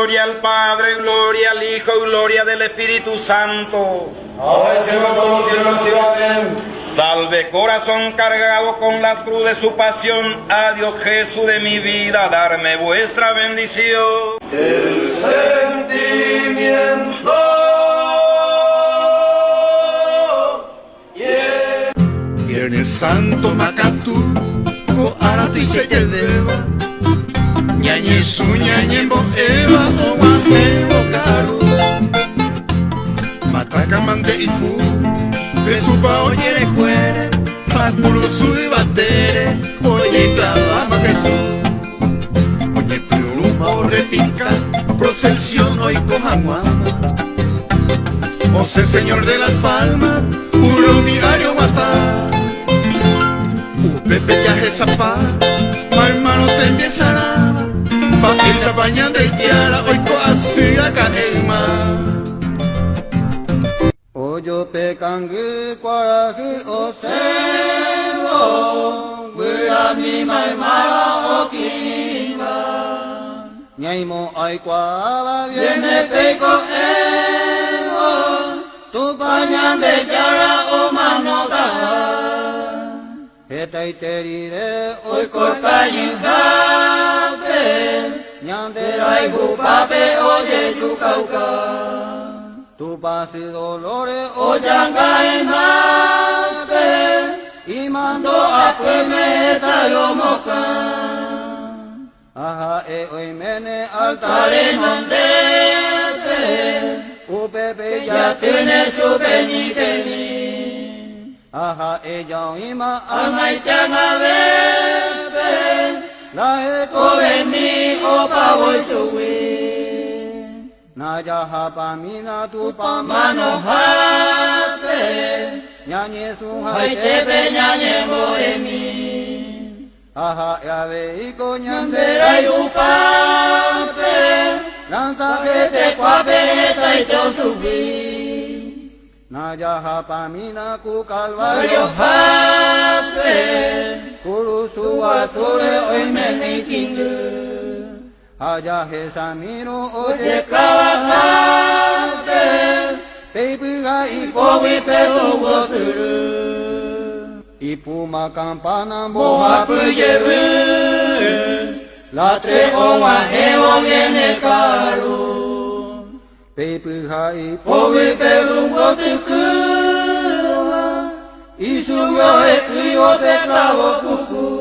gloria al Padre, gloria al Hijo, gloria del Espíritu Santo. Ahora y siempre por los siglos, amén. Salve corazón cargado con la cruz de su pasión, a Dios Jesús de mi vida, darme vuestra bendición. El sentimiento Viernes Santo Macatú, ko arati se lleva, ñañe su ñañembo eva o guanteo caro, mataca mande ipu, petupa oye recuere, paturo su y batere, oye clavama Jesús, oye pluma o repica, procesión hoy cojamuama, o sea Señor de las Palmas, puro mirario matar. Pepe ya es zapá, ma hermano te empiezará, pa' esa baña de yara, hoy así acá el mar. Oyo pecangue cuaraje o seno, wea mi maimara o kimba. Ñaimo ay cuava viene peco eno, tu baña de yara o manota. Eta iterire hoy corta yinjate, ñandera y jupape oye yucauca. Tu pase dolores oyanga enate, y mando a cueme esa yomoca. Aja hoy mene altare mandete, upepe ya tiene su peñiqueni. Aja ella ima amai changa bebe, la eco de mi opa voy subir. Naya hapamina tu pamano hate, ñañe su haite pe ñañe bohemi. Aja ave y coñandera y upate, lanza que te cuape y yo subir. Naya hapamina ku calvario hate, kurusu asure hoy me nikingu. Allá Jesamino oye clavajate, pepiga y pobi pero woturu. Y puma campana moja puyeru, la treoma evo viene caro. Pepiga y pobi pero woturu, y subió el frío de clavo cucú.